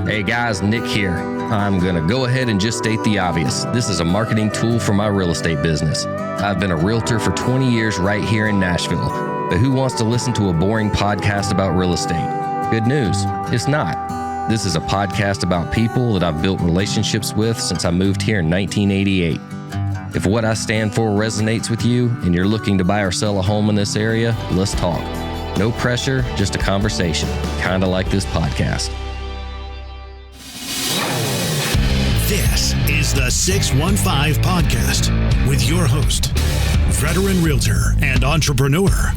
Hey guys, Nick here. I'm going to go ahead and just state the obvious. This is a marketing tool for my real estate business. I've been a realtor for 20 years right here in Nashville. But who wants to listen to a boring podcast about real estate? Good news, it's not. This is a podcast about people that I've built relationships with since I moved here in 1988. If what I stand for resonates with you and you're looking to buy or sell a home in this area, let's talk. No pressure, just a conversation, kind of like this podcast. This is the 615 Podcast with your host, veteran realtor and entrepreneur,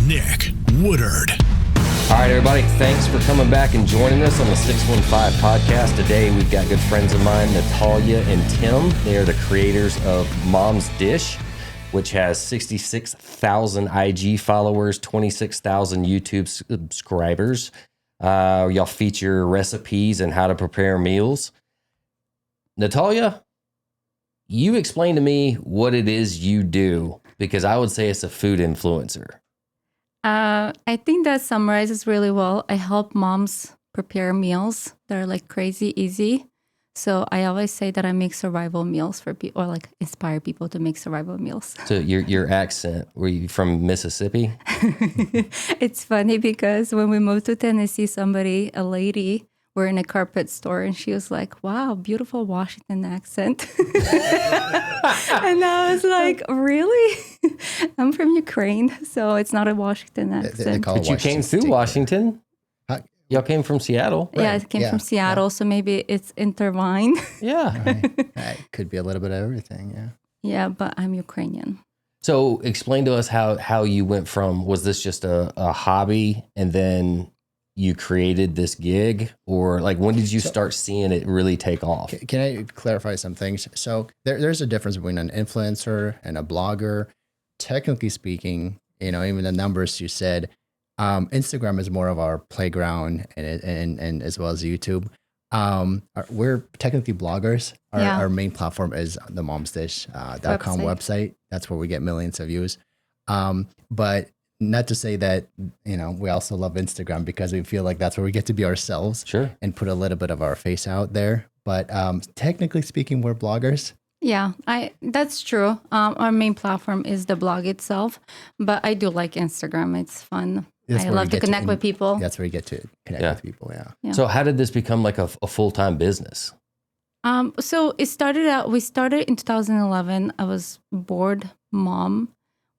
Nick Woodard. All right, everybody, thanks for coming back and joining us on the 615 Podcast. Today, we've got good friends of mine, Natalya and Tim. They are the creators of Mom's Dish, which has 66,000 IG followers, 26,000 YouTube subscribers. Y'all feature recipes and how to prepare meals. Natalya, you explain to me what it is you do, because I would say it's a food influencer. I think that summarizes really well. I help moms prepare meals that are like crazy easy. So I always say that I make survival meals for people, or like inspire people to make survival meals. So your accent, were you from Mississippi? It's funny because when we moved to Tennessee, a lady, we're in a carpet store and she was like, wow, beautiful Washington accent. And I was like, really? I'm from Ukraine, so it's not a Washington accent. But you came through Washington. Y'all came from Seattle. Right? Yeah, it came from Seattle, so maybe it's intertwined. Yeah. Right. Could be a little bit of everything, yeah. Yeah, but I'm Ukrainian. So explain to us how you went from, was this just a hobby and then you created this gig, or like when did you start seeing it really take off? Can I clarify some things? So there's a difference between an influencer and a blogger. Technically speaking, even the numbers you said, Instagram is more of our playground and as well as YouTube. We're technically bloggers. Our main platform is the momsdish.com website. That's where we get millions of views. But not to say that, we also love Instagram because we feel like that's where we get to be ourselves. Sure. And put a little bit of our face out there. But technically speaking, we're bloggers. Yeah, that's true. Our main platform is the blog itself, but I do like Instagram. It's fun. I love to connect with people. That's where you get to connect with people, yeah. So how did this become like a full-time business? So we started in 2011. I was bored mom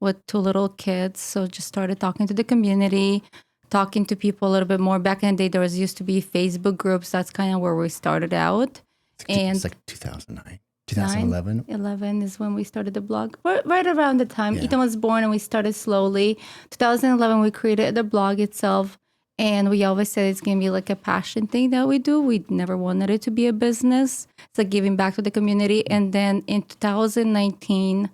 with 2 little kids. So just started talking to the community, talking to people a little bit more. Back in the day, used to be Facebook groups. That's kind of where we started out. It's like 2009. 2011? 11 is when we started the blog. Right around the time Ethan was born and we started slowly. 2011, we created the blog itself. And we always said it's going to be like a passion thing that we do. We never wanted it to be a business. It's like giving back to the community. And then in 2019,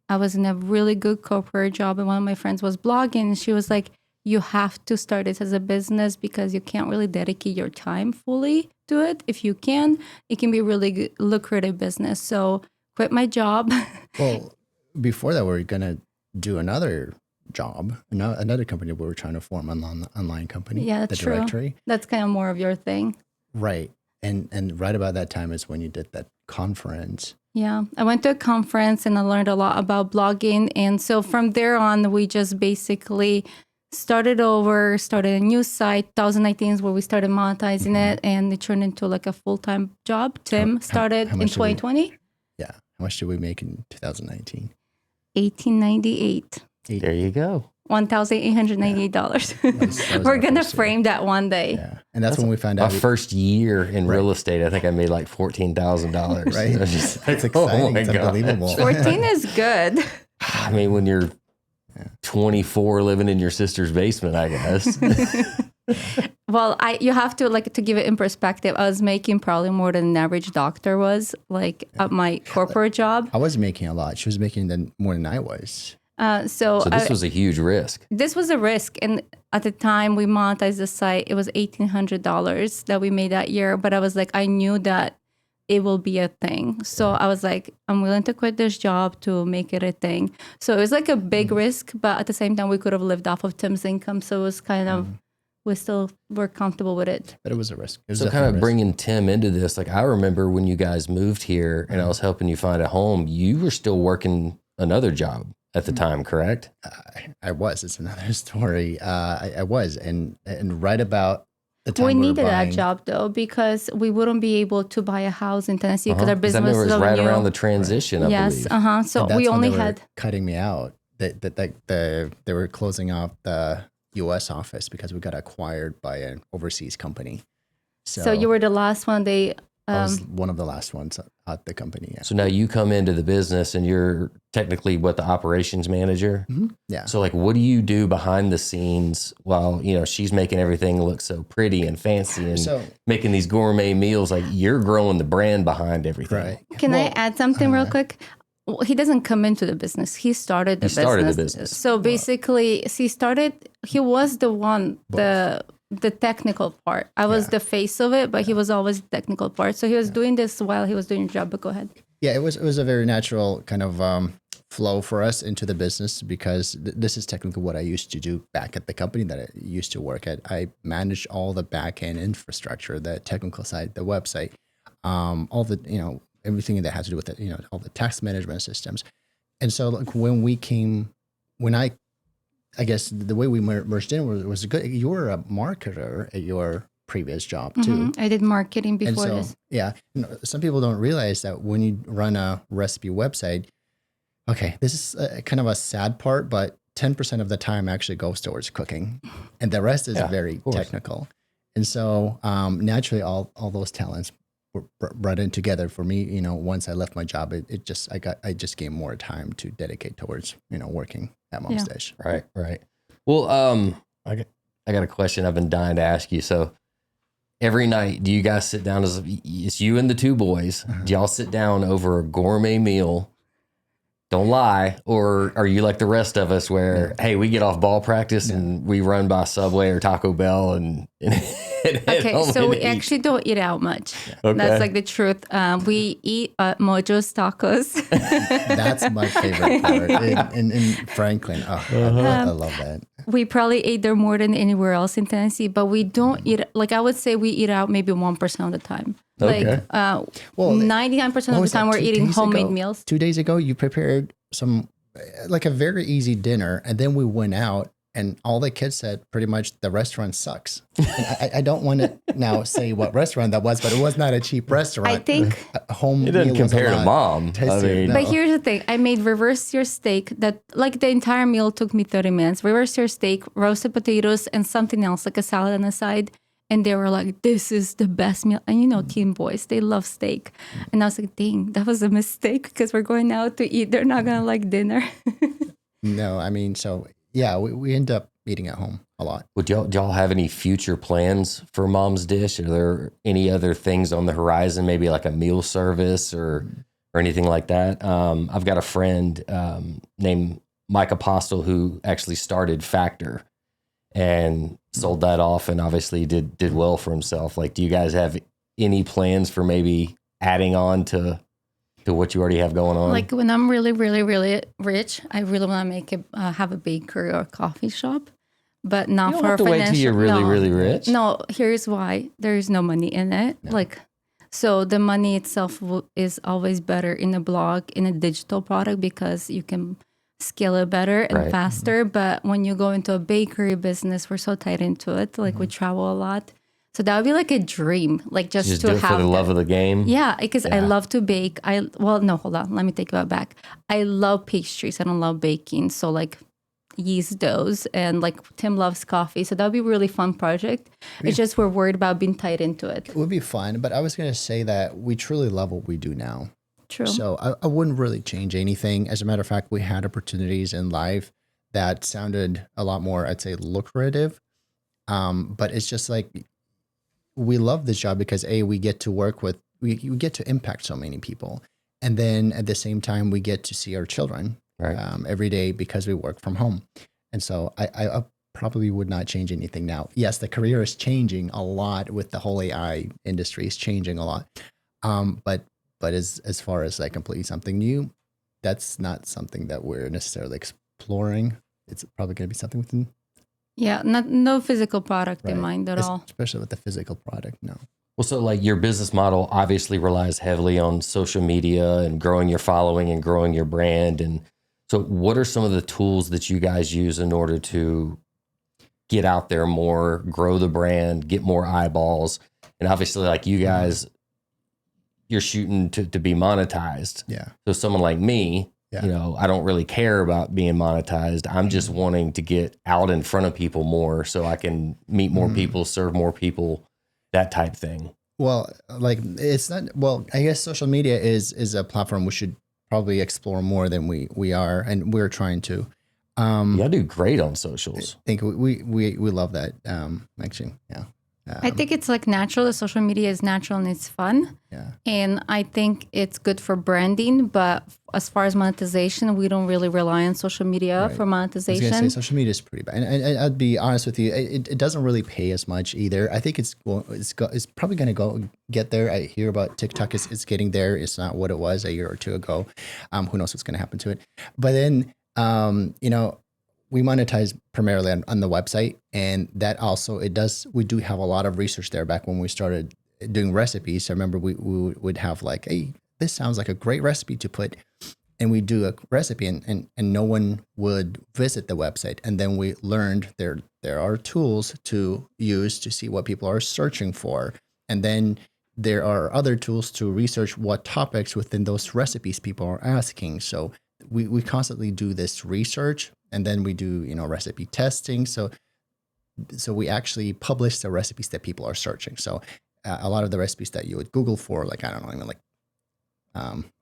I was in a really good corporate job. And one of my friends was blogging. And she was like, you have to start this as a business because you can't really dedicate your time fully to it. If you can, it can be a really good, lucrative business. So quit my job. Well, before that, we were going to do another job, another company we were trying to form, an online company. Yeah, that's true. Directory. That's kind of more of your thing. Right. And right about that time is when you did that conference. Yeah, I went to a conference and I learned a lot about blogging. And so from there on, we just basically started a new site. 2019 is where we started monetizing it, and it turned into like a full-time job. Tim started in 2020. How much did we make in 2019? $1,898. There you go. $1,898. We're going to frame that one day. Yeah. And that's when we found out. My first year in real estate, I think I made like $14,000. Right. That's exciting. It's unbelievable. 14 is good. I mean, when you're 24 living in your sister's basement, I guess. Well, you have to to give it in perspective. I was making probably more than an average doctor was at my corporate job. I was making a lot. She was making more than I was. So this was a huge risk. This was a risk. And at the time we monetized the site, it was $1,800 that we made that year. But I was like, I knew that it will be a thing. So I was like, I'm willing to quit this job to make it a thing. So it was like a big risk, but at the same time, we could have lived off of Tim's income. So it was kind of we still were comfortable with it. But it was a risk. It was So definitely kind a of risk. bringing Tim into this, like I remember when you guys moved here and I was helping you find a home, you were still working another job at the time, correct? I was. It's another story. I was, and right about the time We were needed buying, that job though, because we wouldn't be able to buy a house in Tennessee because our 'Cause I business remember it was was so right new. around the transition, I Yes, believe. So and that's we when only they were had. cutting me out. They were closing off the U.S. office because we got acquired by an overseas company. So you were the last one. I was one of the last ones at the company. Yeah. So now you come into the business and you're technically the operations manager. Yeah. So like, what do you do behind the scenes while, she's making everything look so pretty and fancy and making these gourmet meals? Like you're growing the brand behind everything. Right. Can I add something real quick? Well, he doesn't come into the business. He started the business. So basically, he was the one, the technical part. I was the face of it, but he was always the technical part. So he was doing this while he was doing the job. But go ahead. Yeah, it was a very natural kind of flow for us into the business because this is technically what I used to do back at the company that I used to work at. I managed all the back end infrastructure, the technical side, the website, all the everything that had to do with it, all the tax management systems. And so like I guess the way we merged in was good. You were a marketer at your previous job too. I did marketing before and so, this. Yeah. Some people don't realize that when you run a recipe website, okay, this is kind of a sad part, but 10% of the time actually goes towards cooking and the rest is very technical. And so naturally all those talents were brought in together for me. Once I left my job, I just gained more time to dedicate towards, working at Mom's Dish. Right. Well, I got a question I've been dying to ask you. So every night, do you guys sit down it's you and the two boys? Do y'all sit down over a gourmet meal? Don't lie. Or are you like the rest of us where, hey, we get off ball practice and we run by Subway or Taco Bell and okay, so we actually don't eat out much. Okay. That's like the truth. We eat Mojo's tacos. That's my favorite part in Franklin. Oh, I love that. We probably ate there more than anywhere else in Tennessee, but we don't eat, like I would say we eat out maybe 1% of the time. Okay. Like 99% of the time we're eating homemade meals. 2 days ago, you prepared like a very easy dinner, and then we went out and all the kids said pretty much the restaurant sucks. And I don't want to now say what restaurant that was, but it was not a cheap restaurant. I think a home it doesn't meal was compare a to lot Mom. tastier. No. But here's the thing. I made reverse your steak that like the entire meal took me 30 minutes. Reverse your steak, roasted potatoes, and something else like a salad on the side. And they were like, this is the best meal. And teen boys, they love steak. And I was like, dang, that was a mistake because we're going out to eat. They're not going to like dinner. No, I mean, so yeah, we end up eating at home a lot. Do y'all have any future plans for Mom's Dish? Are there any other things on the horizon, maybe like a meal service or anything like that? I've got a friend named Mike Apostle who actually started Factor and sold that off and obviously did well for himself. Like, do you guys have any plans for maybe adding on to what you already have going on? Like when I'm really, really, really rich, I really want to have a bakery or a coffee shop, but not you don't for have to wait till you're really, really rich. No, here's why. There is no money in it. No. So the money itself is always better in a blog, in a digital product, because you can scale it better and faster. But when you go into a bakery business, we're so tied into it. Like we travel a lot. So that would be like a dream, like just to do it have for the love of the game. Yeah, because I love to bake. No, hold on. Let me take that back. I love pastries. I don't love baking. So like yeast doughs and like Tim loves coffee. So that would be a really fun project. It's just we're worried about being tied into it. It would be fun, but I was going to say that we truly love what we do now. True. So I wouldn't really change anything. As a matter of fact, we had opportunities in life that sounded a lot more, I'd say, lucrative. But it's just like, we love this job because we get to work with, we get to impact so many people. And then at the same time, we get to see our children every day because we work from home. And so I probably would not change anything now. Yes, the career is changing a lot with the whole AI industry is changing a lot. But as far as like completely something new, that's not something that we're necessarily exploring. It's probably going to be something within Yeah, no physical product in Right. mind at all. Especially with the physical product. No. Well, so like your business model obviously relies heavily on social media and growing your following and growing your brand. And so what are some of the tools that you guys use in order to get out there more, grow the brand, get more eyeballs? And obviously like you guys, you're shooting to be monetized. Yeah. So someone like me, Yeah. you know, I don't really care about being monetized. I'm just wanting to get out in front of people more so I can meet more people, serve more people, that type thing. Well, like it's not, well, I guess social media is a platform we should probably explore more than we are. And we're trying to. Y'all do great on socials. I think we love that. Actually. Yeah. I think it's like natural. The social media is natural and it's fun. Yeah. And I think it's good for branding. But as far as monetization, we don't really rely on social media Right. for I was monetization. gonna say social media is pretty bad, and I'd be honest with you, it doesn't really pay as much either. I think it's probably gonna get there. I hear about TikTok is getting there. It's not what it was a year or two ago. Who knows what's gonna happen to it? But then you know, we monetize primarily on the website, and that also we do have a lot of research there. Back when we started doing recipes, I remember we would have like, hey, this sounds like a great recipe to put. And we do a recipe and no one would visit the website. And then we learned there are tools to use to see what people are searching for. And then there are other tools to research what topics within those recipes people are asking. So we constantly do this research, and then we do, you know, recipe testing. So we actually publish the recipes that people are searching. So a lot of the recipes that you would Google for, like, I don't know, even like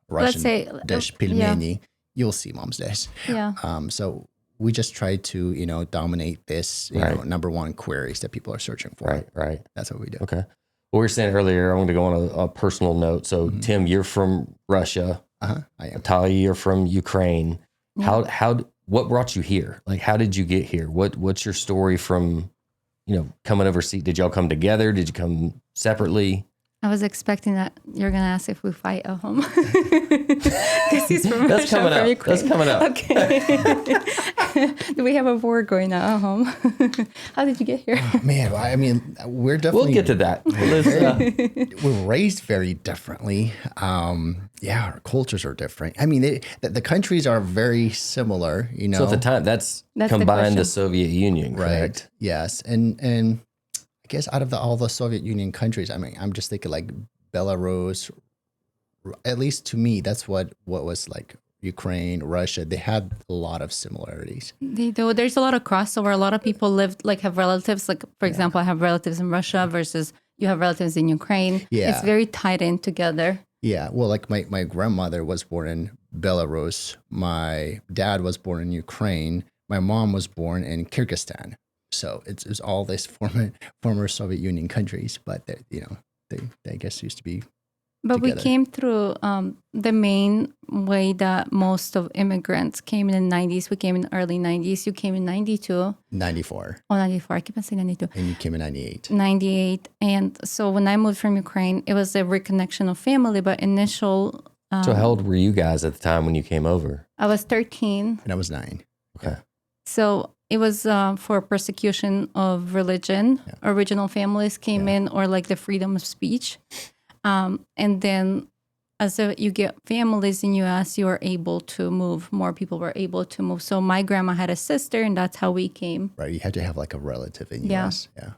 Russian dish, pilmeni, you'll see Mom's dish. Yeah. So we just try to, you know, dominate this, you know, number one queries that people are searching for. Right. That's what we do. Okay. Well, we were saying earlier, I'm going to go on a personal note. So Tim, you're from Russia. I am. Natalya, you're from Ukraine. What brought you here? Like, how did you get here? What's your story from, you know, coming overseas? Did y'all come together? Did you come separately? I was expecting that you're going to ask if we fight at home. Because he's from That's Russia, coming from up. Ukraine. That's coming up. Okay. Do we have a war going on at home? How did you get here? Man, I mean, we're definitely. We'll get to that. We're raised very differently. Yeah, our cultures are different. I mean, the countries are very similar, you know. So at the time, that's the combined the question. Soviet Union, correct? Right. Yes. And I guess out of all the Soviet Union countries, I mean, I'm just thinking like Belarus, at least to me, that's what was like Ukraine, Russia. They had a lot of similarities. They do. There's a lot of crossover. A lot of people have relatives. Like, for example, I have relatives in Russia versus you have relatives in Ukraine. Yeah. It's very tied in together. Yeah. Well, like my grandmother was born in Belarus. My dad was born in Ukraine. My mom was born in Kyrgyzstan. So it's all these former Soviet Union countries, but they I guess used to be. But together. we came through the main way that most of immigrants came in the 90s. We came in the early 90s. You came in 92. 94. Oh, 94. I keep on saying 92. And you came in 98. 98. And so when I moved from Ukraine, it was a reconnection of family, but initial... So how old were you guys at the time when you came over? I was 13. And I was 9. Okay. So it was for persecution of religion. Yeah. Original families came in, or like the freedom of speech. And then as you get families in U.S., you are able to move. More people were able to move. So my grandma had a sister, and that's how we came. Right. You had to have like a relative in U.S. Yeah.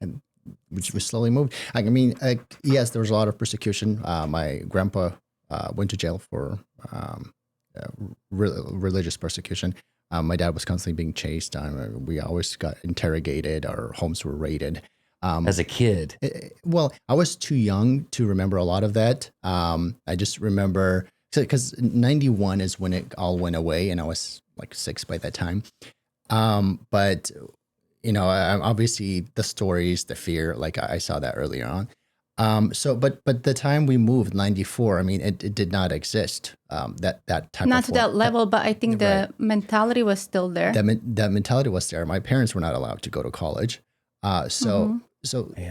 And we slowly moved. I mean, yes, there was a lot of persecution. My grandpa went to jail for religious persecution. My dad was constantly being chased. We always got interrogated. Our homes were raided. As a kid? Well, I was too young to remember a lot of that. I just remember, because 91 is when it all went away, and I was like 6 by that time. But, you know, obviously the stories, the fear, like I saw that earlier on. But the time we moved, 94, I mean, it did not exist. That type not of to that level, but I think the right. mentality was still there. That mentality was there. My parents were not allowed to go to college, so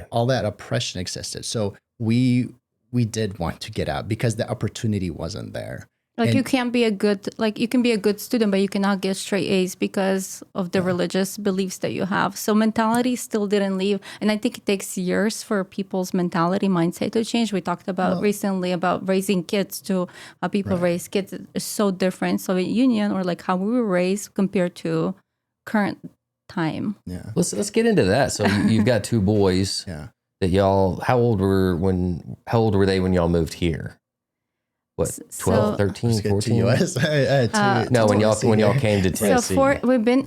all that oppression existed. So we did want to get out because the opportunity wasn't there. Like And- you can't be you can be a good student, but you cannot get straight A's because of the religious beliefs that you have. So mentality still didn't leave. And I think it takes years for people's mentality, mindset to change. We talked about recently about raising kids to how people raise kids is so different. Soviet Union or like how we were raised compared to current time. Yeah. Let's get into that. So you've got two boys Yeah. that y'all, how old were they when y'all moved here? What, 12, So- 13, Let's get 14? to US. No, when y'all came to So Tennessee.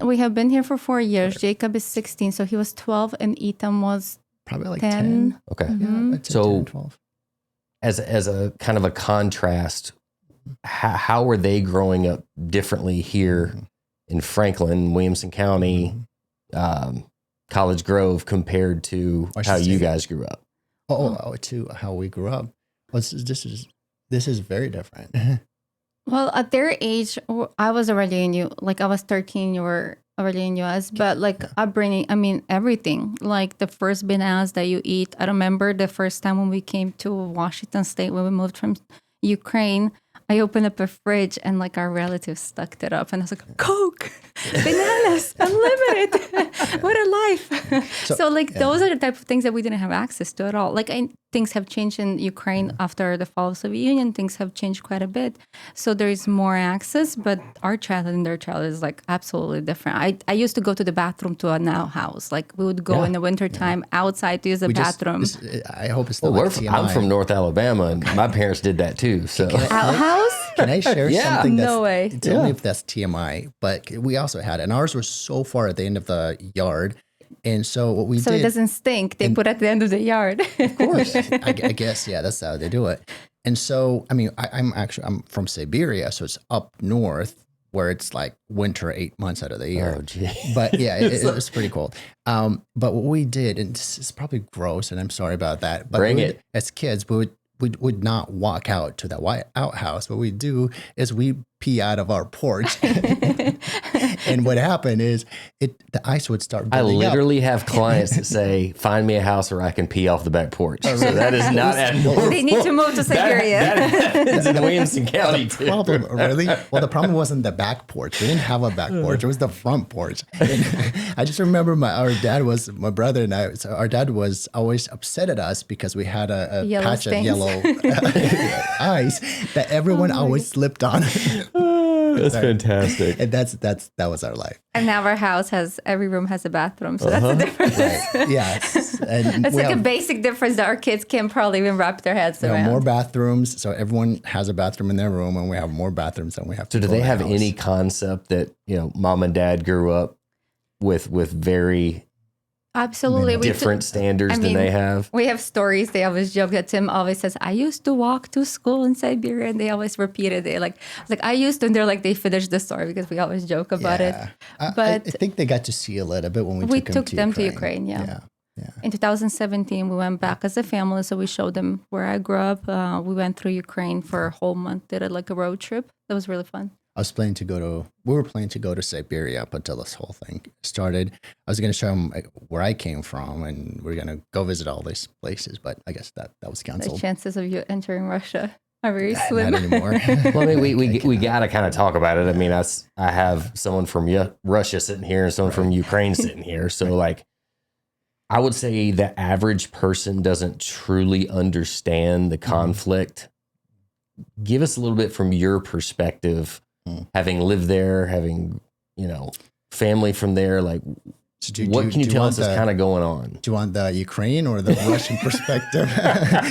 we have been here for 4 years. Jacob is 16, so he was 12, and Ethan was Probably like 10. 10. Okay. Yeah, I'd say So- 10, 12. As a kind of a contrast, how were they growing up differently here in Franklin, Williamson County, College Grove compared to I should how you say- guys grew up? To how we grew up. Well, this is very different. Well, at their age, I was already in I was 13, you were already in US, but like upbringing, I mean, everything, like the first bananas that you eat. I remember the first time when we came to Washington State, when we moved from Ukraine, I opened up a fridge and like our relatives stuck it up and I was like, Coke, bananas, unlimited. What a life. So like those are the type of things that we didn't have access to at all. Like things have changed in Ukraine after the fall of the Soviet Union. Things have changed quite a bit. So there is more access, but our childhood and their childhood is like absolutely different. I used to go to the bathroom to a now house. Like we would go in the wintertime outside to use the bathroom. I hope it's not Well, like TMI. I'm from North Alabama, and my parents did that too. So Outhouse? Can I share Yeah. something that's No way. Tell me if that's TMI, but we also had it. And ours was so far at the end of the yard. And so what we So did, it doesn't stink. They put at the end of the yard. of course, I guess, yeah, that's how they do it. And so, I mean, I'm from Siberia, so it's up north where it's like winter 8 months out of the year. Oh, gee. But yeah, it was pretty cold. But what we did, and this is probably gross, and I'm sorry about that. But Bring we it. as kids, we would not walk out to that white outhouse. What we do is we pee out of our porch. And what happened is the ice would start I building literally have clients that say, "Find me a house where I can pee off the back porch." So that is not abnormal. They need to move to Siberia. That happens in Williamson County too. Problem, really? Well, the problem wasn't the back porch. We didn't have a back porch. It was the front porch. And I just remember my brother and I, so our dad was always upset at us because we had a Yellow patch stains. of yellow ice that everyone always slipped on. That's fantastic. And that was our life. And now our house every room has a bathroom. So that's the difference. Right. Yes. And It's we like a have, basic difference that our kids can't probably even wrap their heads we have around. more bathrooms. So everyone has a bathroom in their room, and we have more bathrooms than we have. So do they have any concept that, mom and dad grew up with very Absolutely. different standards than they have? We have stories. They always joke that Tim always says, I used to walk to school in Siberia. And they always repeated it. Like I used to. And they're like, they finished the story because we always joke about it. I But think they got to see a little bit when we took took them to Ukraine. Ukraine. Yeah. In 2017, we went back as a family. So we showed them where I grew up. We went through Ukraine for a whole month, did like a road trip. That was really fun. We were planning to go to Siberia up until this whole thing started. I was going to show them where I came from, and we're going to go visit all these places, but I guess that was The canceled. chances of you entering Russia are very Not slim. anymore. Well, I mean, we got to kind of talk about it. I mean, I have someone from Russia sitting here and someone from Ukraine sitting here. So like, I would say the average person doesn't truly understand the conflict. Give us a little bit from your perspective, having lived there, having, family from there. Like, what can you tell us is kind of going on? Do you want the Ukraine or the Russian perspective?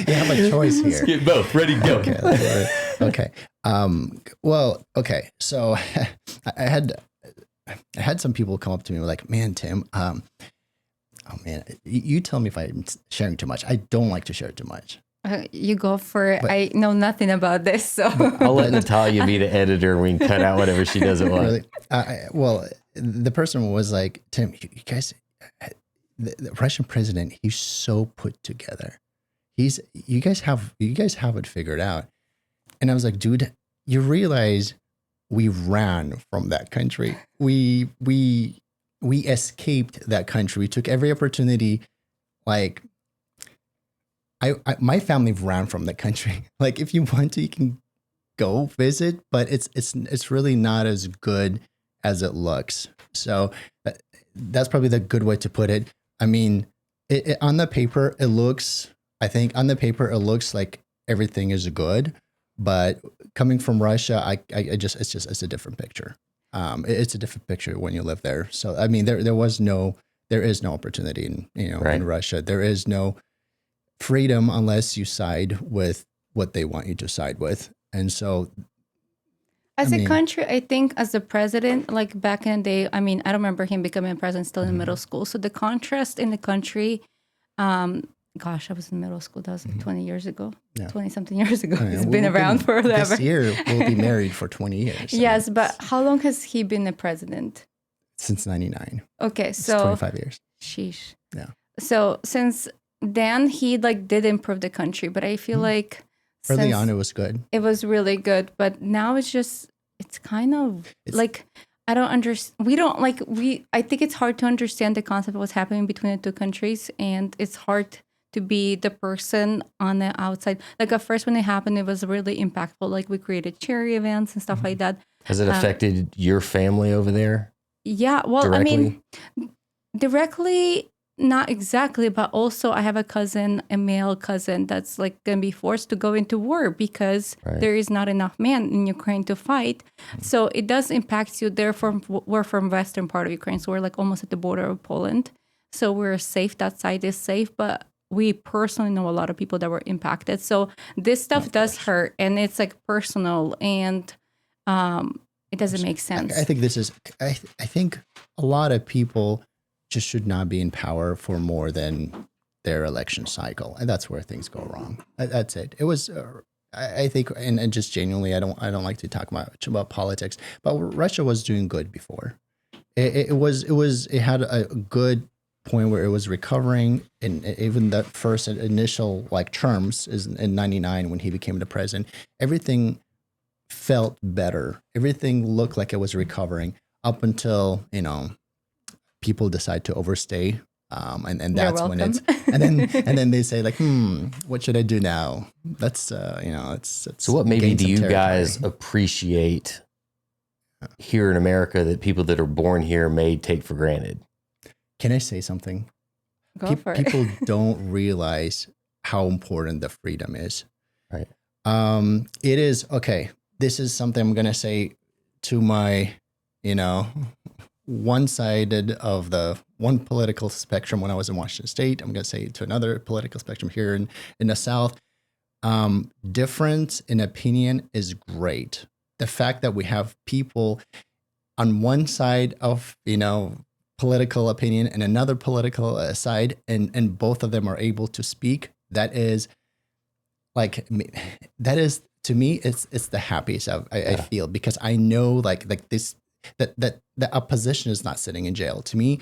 You have a choice here. Let's get both. Ready, go. Okay. Let's do it. Okay. Okay. So I had some people come up to me like, man, Tim, oh man, you tell me if I'm sharing too much. I don't like to share too much. You go for it. I know nothing about this, so I'll let Natalya be the editor and we can cut out whatever she doesn't want. Really? Well, the person was like, Tim, you guys, the Russian president, he's so put together. You guys have it figured out. And I was like, dude, you realize we ran from that country. We escaped that country. We took every opportunity. Like, my family ran from the country. Like, if you want to, you can go visit, but it's really not as good as it looks. So that's probably the good way to put it. I mean, on the paper, I think on the paper, it looks like everything is good, but coming from Russia, it's a different picture. It's a different picture when you live there. So, I mean, there is no opportunity in Russia. There is no freedom unless you side with what they want you to side with. And so, as a country, I think as a president, like back in the day, I mean, I don't remember him becoming president still in middle school. So the contrast in the country, gosh, I was in middle school. That was like 20 years ago, 20 something years ago. He's been around forever. This year, we'll be married for 20 years. Yes, but how long has he been the president? Since 99. Okay, so 25 years. Sheesh. Yeah. So since then, he like did improve the country, but I feel like early on, it was good. It was really good, but now it's kind of like, I don't understand. I think it's hard to understand the concept of what's happening between the two countries, and it's hard to be the person on the outside. Like at first when it happened, it was really impactful. Like we created charity events and stuff like that. Has it affected your family over there? Yeah, well, directly? I mean, directly, not exactly, but also I have a male cousin that's like going to be forced to go into war because there is not enough men in Ukraine to fight. So it does impact you. We're from western part of Ukraine, so we're like almost at the border of Poland. So we're safe. That side is safe, but we personally know a lot of people that were impacted. So this stuff does hurt, and it's like personal, and it doesn't make sense. I think a lot of people just should not be in power for more than their election cycle, and that's where things go wrong. That's it. It was, I think, and just genuinely, I don't like to talk much about politics, but Russia was doing good before. It had a good point where it was recovering, and even the first initial like terms is in 99 when he became the president, everything felt better. Everything looked like it was recovering up until, people decide to overstay. And that's when it's, and then they say like, what should I do now? That's, it's so what maybe do you guys appreciate here in America that people that are born here may take for granted? Can I say something? Go for it. People don't realize how important the freedom is. Right. It is, okay. This is something I'm going to say to my, one-sided of the one political spectrum when I was in Washington State. I'm going to say to another political spectrum here in the South. Difference in opinion is great. The fact that we have people on one side of, political opinion and another political side, and both of them are able to speak, that is to me, it's the happiest I feel, because I know like this, that the opposition is not sitting in jail. To me,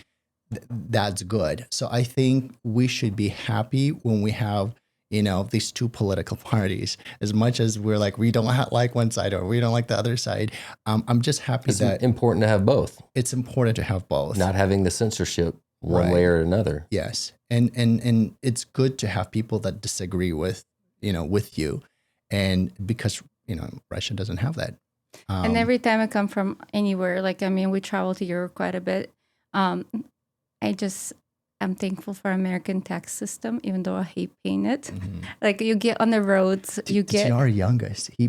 that's good. So I think we should be happy when we have, these two political parties, as much as we're like, we don't like one side or we don't like the other side. I'm just happy that it's important to have both. It's important to have both. Not having the censorship one way or another. Yes. And it's good to have people that disagree with you. And because, Russia doesn't have that. And every time I come from anywhere, we travel to Europe quite a bit. I'm thankful for American tax system, even though I hate paying it. Mm-hmm. Like you get on the roads, our youngest. He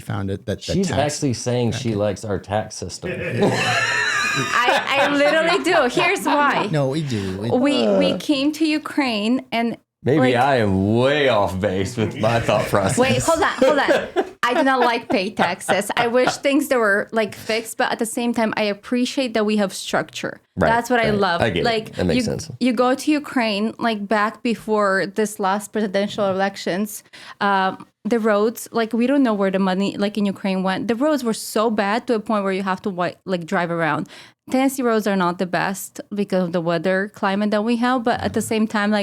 found it that she's actually saying she likes our tax system. I literally do. Here's why. No, we do. We came to Ukraine and. Maybe I am way off base with my thought process. Wait, hold on. I do not like pay taxes. I wish things that were fixed, but at the same time, I appreciate that we have structure. Right, That's what I love. I get it. That makes sense. You go to Ukraine, back before this last presidential elections, the roads, we don't know where the money, in Ukraine went. The roads were so bad to a point where you have to drive around. Tennessee roads are not the best because of the weather climate that we have, but at the same time,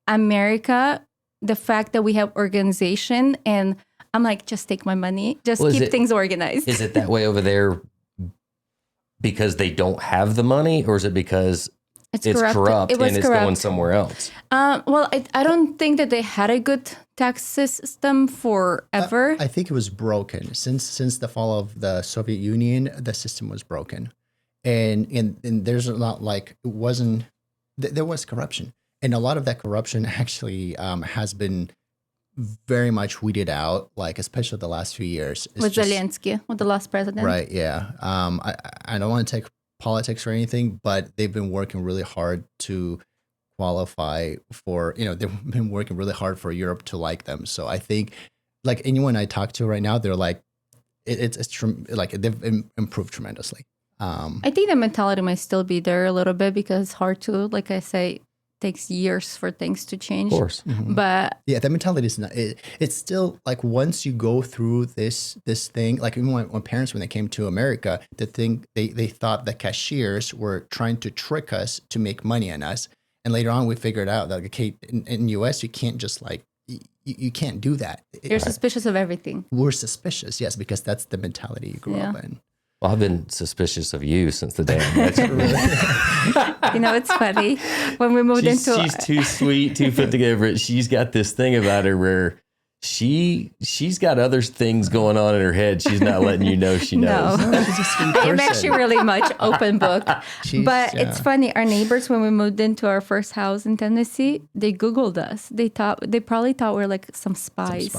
America, the fact that we have organization, and I'm just take my money, just keep things organized. Is it that way over there because they don't have the money, or is it because it's corrupt It was and it's corrupt. going somewhere else. Well, I don't think that they had a good tax system forever. I think it was broken since the fall of the Soviet Union. The system was broken, and there's not like it wasn't. There was corruption, and a lot of that corruption actually has been very much weeded out. Like especially the last few years with Zelensky, with the last president, right? Yeah. I don't want to take politics or anything, but they've been working really hard to qualify for, they've been working really hard for Europe to like them. So I think like anyone I talk to right now, they're like, like they've improved tremendously. I think the mentality might still be there a little bit because it's hard to, like I say, takes years for things to change. Of course. Mm-hmm. But yeah, that mentality is not, it's still like once you go through this thing, like even when parents, when they came to America, they thought that cashiers were trying to trick us to make money on us. And later on we figured out that, okay, in US, you can't just like, you can't do that. You're suspicious of everything. We're suspicious, yes, because that's the mentality you grew up in. Well, I've been suspicious of you since the day I met you. It's funny. When we moved she's too sweet, too put together. She's got this thing about her where she's got other things going on in her head. She's not letting you know she knows. No. She's a sweet I'm person. actually really much open book. But it's funny. Our neighbors, when we moved into our first house in Tennessee, they Googled us. They probably thought we were like some spies.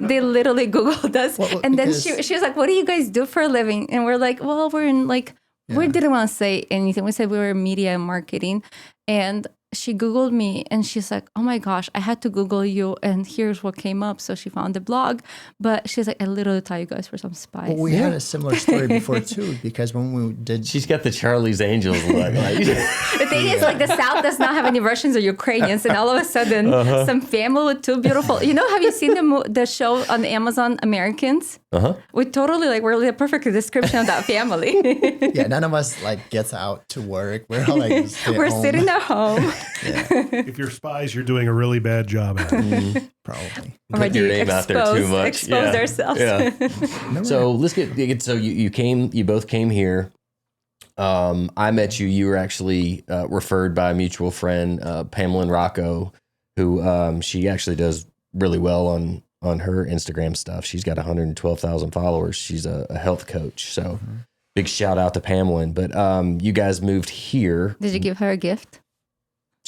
They literally Googled us. Well, and then she was like, what do you guys do for a living? And we're like, well, we're in like, we didn't want to say anything. We said we were in media and marketing. And she Googled me and she's like, oh my gosh, I had to Google you and here's what came up. So she found the blog, but she's like, I literally thought you guys were some spies. Well, we had a similar story before too, because when we did... She's got the Charlie's Angels look. The thing is, like, the South does not have any Russians or Ukrainians, and all of a sudden, some family with two beautiful... have you seen the show on Amazon, Americans? We totally, like, we're the perfect description of that family. Yeah, none of us, like, gets out to work. We're all, like, we're sitting at home. If you're spies, you're doing a really bad job at it. Probably. Put your name out there too much. Expose ourselves. Yeah. So let's get. So you both came here. I met you. You were actually referred by a mutual friend, Pamela and Rocco, who she actually does really well on her Instagram stuff. She's got 112,000 followers. She's a health coach. So big shout out to Pamela. But you guys moved here. Did you give her a gift?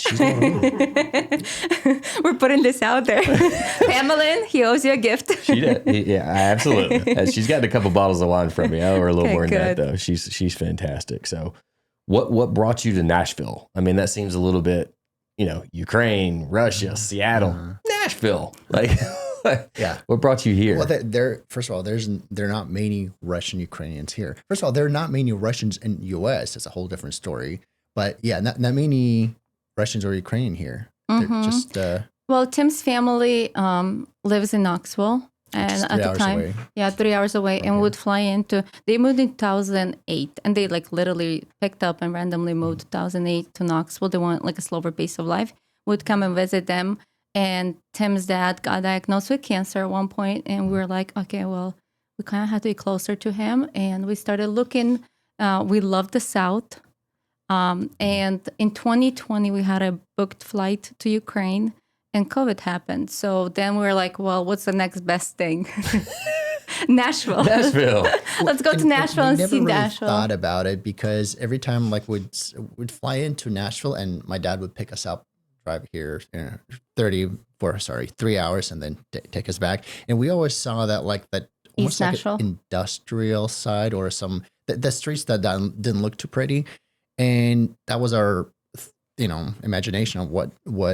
She's We're putting this out there. Pamela, he owes you a gift. She did. Yeah, absolutely. She's gotten a couple bottles of wine from me. I owe her a little more than that, though. She's fantastic. So what brought you to Nashville? I mean, that seems a little bit, Ukraine, Russia, Seattle, Nashville. Like, yeah. What brought you here? Well, first of all, there are not many Russian Ukrainians here. First of all, there are not many Russians in U.S. It's a whole different story. But yeah, not many Russians or Ukrainian here. They're just well, Tim's family lives in Knoxville, and at the time, 3 hours away, and would fly into. They moved in 2008, and they like literally picked up and randomly moved 2008 to Knoxville. They want like a slower pace of life. Would come and visit them, and Tim's dad got diagnosed with cancer at one point, and we were like, okay, well, we kind of had to be closer to him, and we started looking. We love the South. And in 2020, we had a booked flight to Ukraine and COVID happened. So then we were like, well, what's the next best thing? Nashville. Let's go to Nashville and see Nashville. I never thought about it because every time like we'd fly into Nashville and my dad would pick us up, drive here 3 hours and then take us back. And we always saw that like that almost like an industrial side or some, the streets that didn't look too pretty. And that was our, imagination of what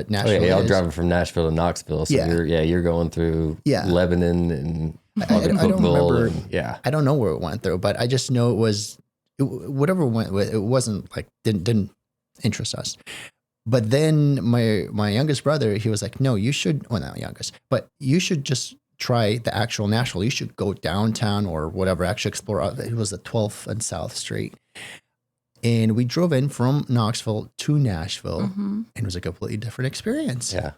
Nashville is. Y'all driving from Nashville to Knoxville. So you're going through Lebanon and I don't remember. I don't know where it went through, but I just know whatever went with it wasn't like didn't interest us. But then my youngest brother, he was like, no, you should. Well, not youngest, but you should just try the actual Nashville. You should go downtown or whatever. Actually explore. It was the 12th and South Street. And we drove in from Knoxville to Nashville, and it was a completely different experience. Yeah.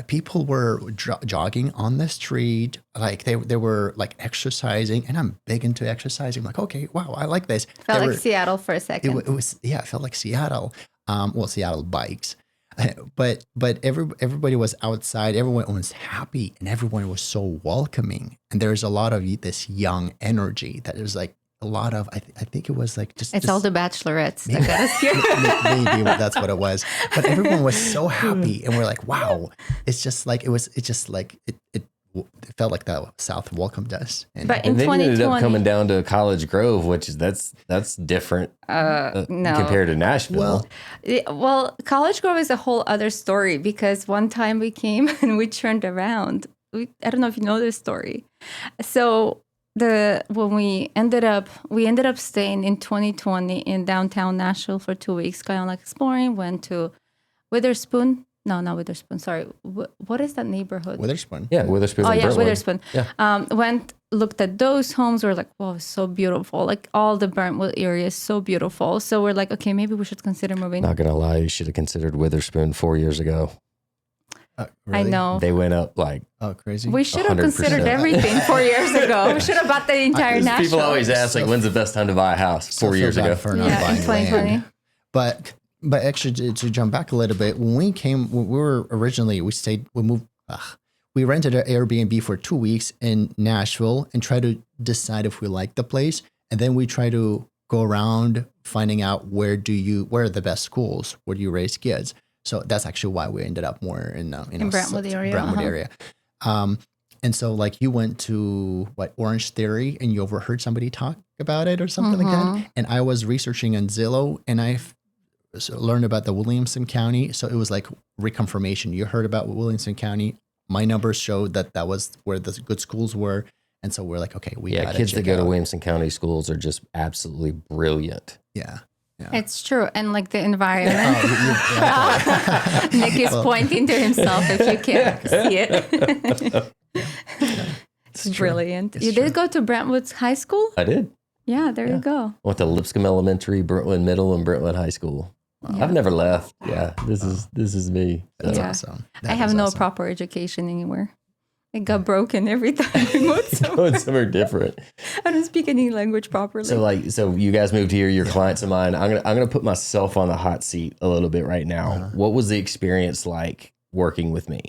People were jogging on the street, like they were like exercising, and I'm big into exercising. I'm like, okay, wow, I like this. Felt like Seattle for a second. It felt like Seattle. Seattle bikes. But everybody was outside. Everyone was happy, and everyone was so welcoming. And there's a lot of this young energy that there's like a lot of. I think it was like just all the bachelorettes that got us here. maybe that's what it was. But everyone was so happy, and we're like, wow! It felt like the South welcomed us. But in and then you ended 2020, up coming down to College Grove, which is that's different no. compared to Nashville. Well, College Grove is a whole other story because one time we came and we turned around. I don't know if you know this story. So when we ended up staying in 2020 in downtown Nashville for 2 weeks, kind of like exploring. Went to Witherspoon. No, not Witherspoon. Sorry. What is that neighborhood? Witherspoon. Yeah, Witherspoon. Oh, and yeah, Brentwood. Witherspoon. Yeah. Looked at those homes. We're like, wow, it's so beautiful. Like all the Brentwood area is so beautiful. So we're like, okay, maybe we should consider moving. Not gonna lie, you should have considered Witherspoon 4 years ago. Really? I know. They went up like crazy. We should have 100%. considered everything 4 years ago. We should have bought the entire Nashville. people always ask like, when's the best time to buy a house? 4 years ago. For not Yeah, in buying 2020. land. But actually, to jump back a little bit, when we came, we rented an Airbnb for 2 weeks in Nashville and tried to decide if we liked the place. And then we try to go around finding out where are the best schools? Where do you raise kids? So that's actually why we ended up more in Brentwood area. And so like you went to Orange Theory and you overheard somebody talk about it or something like that. And I was researching on Zillow and I learned about the Williamson County. So it was like reconfirmation. You heard about Williamson County. My numbers showed that was where the good schools were. And so we're like, okay, gotta kids check that go to out. Williamson County schools are just absolutely brilliant. Yeah. It's true. And like the environment. Oh, Nick is pointing to himself if you can't see it. It's brilliant. You did go to Brentwood High School? I did. Yeah, there you go. Went to Lipscomb Elementary, Brentwood Middle, and Brentwood High School. Yeah. I've never left. Yeah, this is me. That's Yeah. awesome. I have no proper education anywhere. It got broken every time we moved somewhere. Going somewhere different. I don't speak any language properly. So you guys moved here. You're clients of mine. I'm gonna put myself on the hot seat a little bit right now. What was the experience like working with me?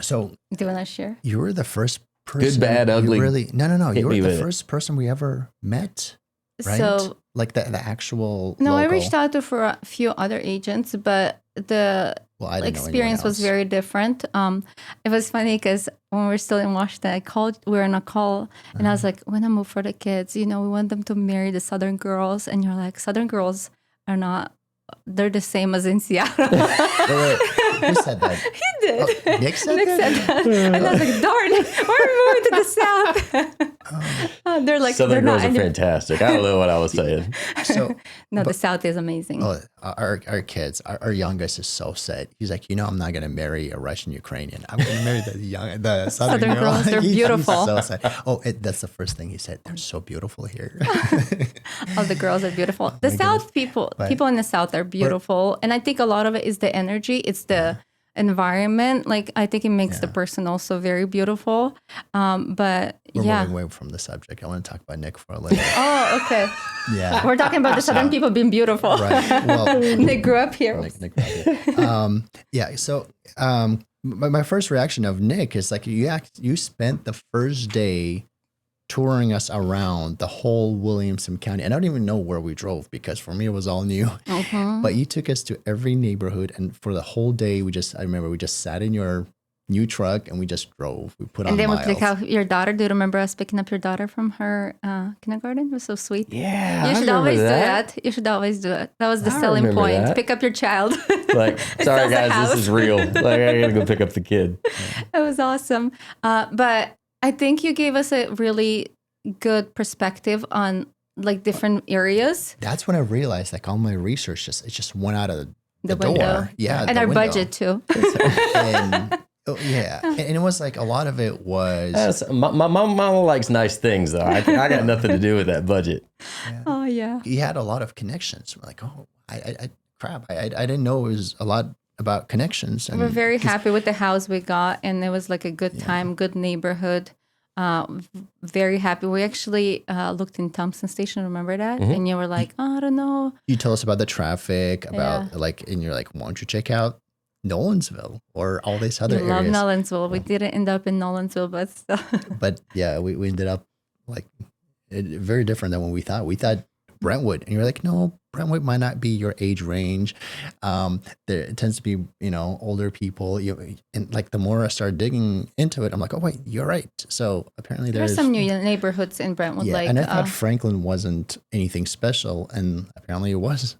So Do you want to share? you were the first person. Good, bad, ugly. No. Hit You me were with the it. first person we ever met, right? So like the actual. no, I local. reached out to for a few other agents, but the I didn't know anyone experience was else. very different. It was funny because when we were still in Washington, we were on a call, and I was like, when I move for the kids, we want them to marry the Southern girls, and you're like, Southern girls are not. They're the same as in Seattle. Wait, who said that? He did. Oh, Nick said Nick that? said that. And I was like, darn, we're moving to the South. They're like, Southern they're girls not are fantastic. I don't know what I was saying. So, No, the South is amazing. our kids, our youngest is so sad. He's like, I'm not gonna marry a Russian Ukrainian. I'm gonna marry the Southern Southern girl. girls, they're He's beautiful. so sad. That's the first thing he said. They're so beautiful here. All the girls are beautiful. The South people in the South are beautiful. And I think a lot of it is the energy. It's the environment. Like, I think it makes the person also very beautiful. But We're yeah. moving away from the subject. I want to talk about Nick for a little bit. Oh, okay. Yeah. We're talking about the Southern people being beautiful. Right. Well, Nick grew up here. Nick yeah. So my first reaction of Nick is like you spent the first day touring us around the whole Williamson County. And I don't even know where we drove because for me it was all new. But you took us to every neighborhood, and for the whole day I remember we just sat in your new truck and we just drove. We put on And then miles. we pick out your daughter. Do you remember us picking up your daughter from her kindergarten? It was so sweet. Yeah, You I should remember always do that. that. You should always do it. That was the I selling remember point. that. Pick up your child. Like, sorry sells the guys, house. this is real. Like, I gotta go pick up the kid. It was awesome. But I think you gave us a really good perspective on like different areas. That's when I realized like all my research just went out of the door. window. Yeah. And the our window. budget too. And and it was like a lot of it was My mama likes nice things though. I got nothing to do with that budget. Oh yeah. he had a lot of connections. We're like, I didn't know it was a lot about connections. And We're very happy with the house we got, and it was like a good time, good neighborhood. Very happy. We actually looked in Thompson Station. Remember that? And you were like, oh, I don't know. You told us about the traffic, about and you're like, why don't you check out Nolensville or all these other We love areas? Nolensville. We didn't end up in Nolensville, but still. But yeah, we ended up like very different than what we thought. We thought Brentwood, and you're like, no, Brentwood might not be your age range. It tends to be, older people. And like the more I started digging into it, I'm like, oh wait, you're right. So apparently There's some new neighborhoods in Brentwood. Yeah, and I thought Franklin wasn't anything special, and apparently it was.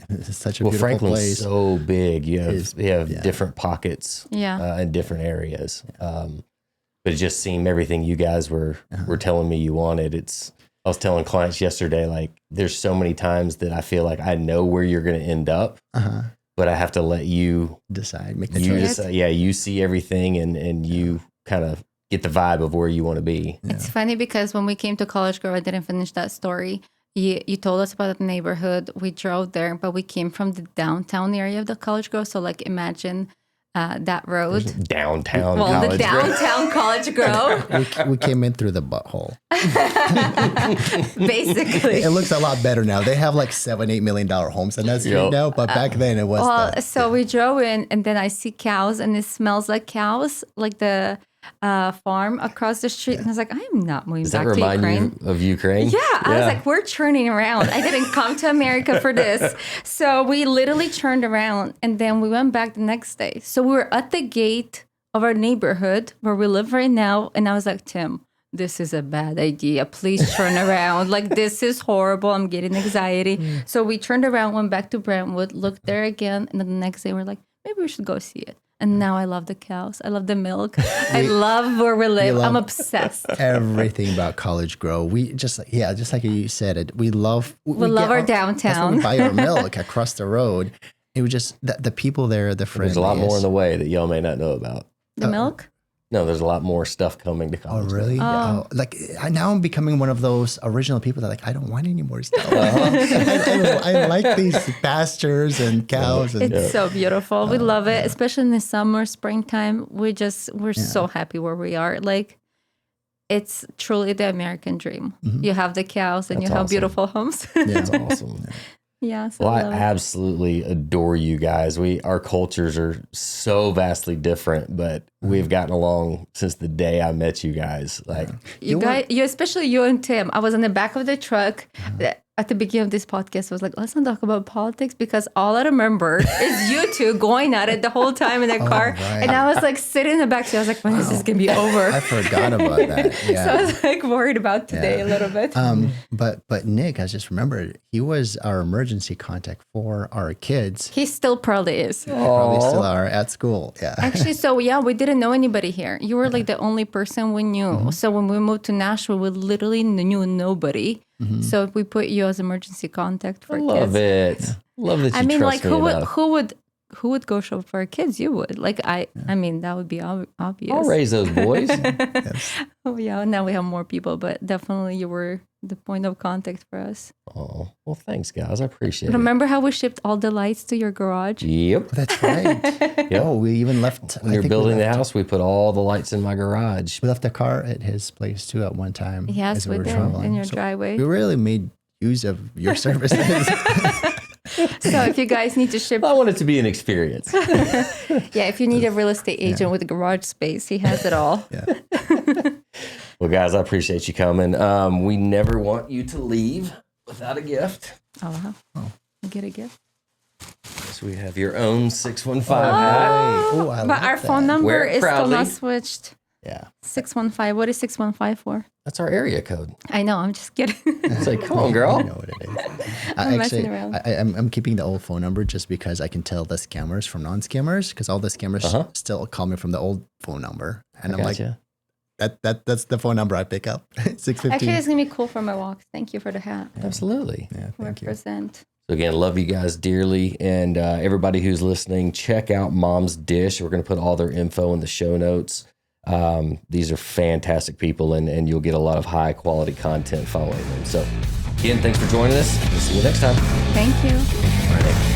It's such a beautiful Franklin's place. so big. You have different pockets in different areas. But it just seemed everything you guys were telling me you wanted. I was telling clients yesterday, like, there's so many times that I feel like I know where you're going to end up, but I have to let you decide, make the choice. You see everything and you kind of get the vibe of where you want to be. It's funny because when we came to College Grove, I didn't finish that story. You told us about the neighborhood. We drove there, but we came from the downtown area of the College Grove. So like imagine that road. Downtown the downtown College Grove. We came in through the butthole. Basically. It looks a lot better now. They have like $7-8 million homes on that street now, but back then it was. We drove in, and then I see cows, and it smells like cows, like the farm across the street. And I was like, I am not moving back to Ukraine. Does that remind you of Ukraine? Yeah. I was like, we're turning around. I didn't come to America for this. So we literally turned around, and then we went back the next day. So we were at the gate of our neighborhood where we live right now. And I was like, Tim, this is a bad idea. Please turn around. Like, this is horrible. I'm getting anxiety. So we turned around, went back to Brentwood, looked there again. And then the next day we're like, maybe we should go see it. And now I love the cows. I love the milk. I love where we live. I'm obsessed. Everything about College Grove. We just like you said it. We love our downtown. That's where we buy our milk across the road. It was just the people there, the friendliest. There's a lot more in the way that y'all may not know about. The milk? No, there's a lot more stuff coming to College. Oh, really? Oh. Now I'm becoming one of those original people that I don't want any more stuff. I like these pastures and cows. And, it's so beautiful. We love it, especially in the summer, springtime. We're so happy where we are. Like, it's truly the American dream. You have the cows and you have beautiful homes. That's awesome. Yeah. So I absolutely adore you guys. Our cultures are so vastly different, but we've gotten along since the day I met you guys. Like especially you and Tim. I was in the back of the truck at the beginning of this podcast. I was like, let's not talk about politics, because all I remember is you two going at it the whole time in the car. Right. And I was like sitting in the back seat. I was like, when is this going to be over? I forgot about that. Yeah. So I was like worried about today a little bit. But Nick, I just remembered, he was our emergency contact for our kids. He still probably is. Probably still are at school. Yeah. Actually, we didn't know anybody here. You were like the only person we knew. So when we moved to Nashville, we literally knew nobody. So we put you as emergency contact for kids. Love it. Love that you trust me enough. Who would go shop for our kids? You would. Like, I mean, that would be obvious. I'll raise those boys. Oh, yeah. Now we have more people, but definitely you were the point of contact for us. Oh, well, thanks, guys. I appreciate it. Remember how we shipped all the lights to your garage? Yep. That's right. Oh, we even left. When you're building the house, we put all the lights in my garage. We left the car at his place, too, at one time. Yes, we did, in your driveway. We really made use of your services. So if you guys need to ship... I want it to be an experience. Yeah, if you need a real estate agent with garage space, he has it all. Yeah. Well, guys, I appreciate you coming. We never want you to leave without a gift. Oh, wow. You get a gift? So we have your own 615. But our phone number is still not switched. Yeah. 615. What is 615 for? That's our area code. I know. I'm just kidding. It's like, come on, girl. I know what it is. I'm messing around. I'm keeping the old phone number just because I can tell the scammers from non-scammers, because all the scammers still call me from the old phone number. And I'm like, that's the phone number I pick up. 615. Actually, it's going to be cool for my walks. Thank you for the hat. Absolutely. Yeah, thank you. Represent. So again, love you guys dearly. And everybody who's listening, check out Mom's Dish. We're going to put all their info in the show notes. These are fantastic people, and you'll get a lot of high quality content following them. So again, thanks for joining us. We'll see you next time. Thank you. All right.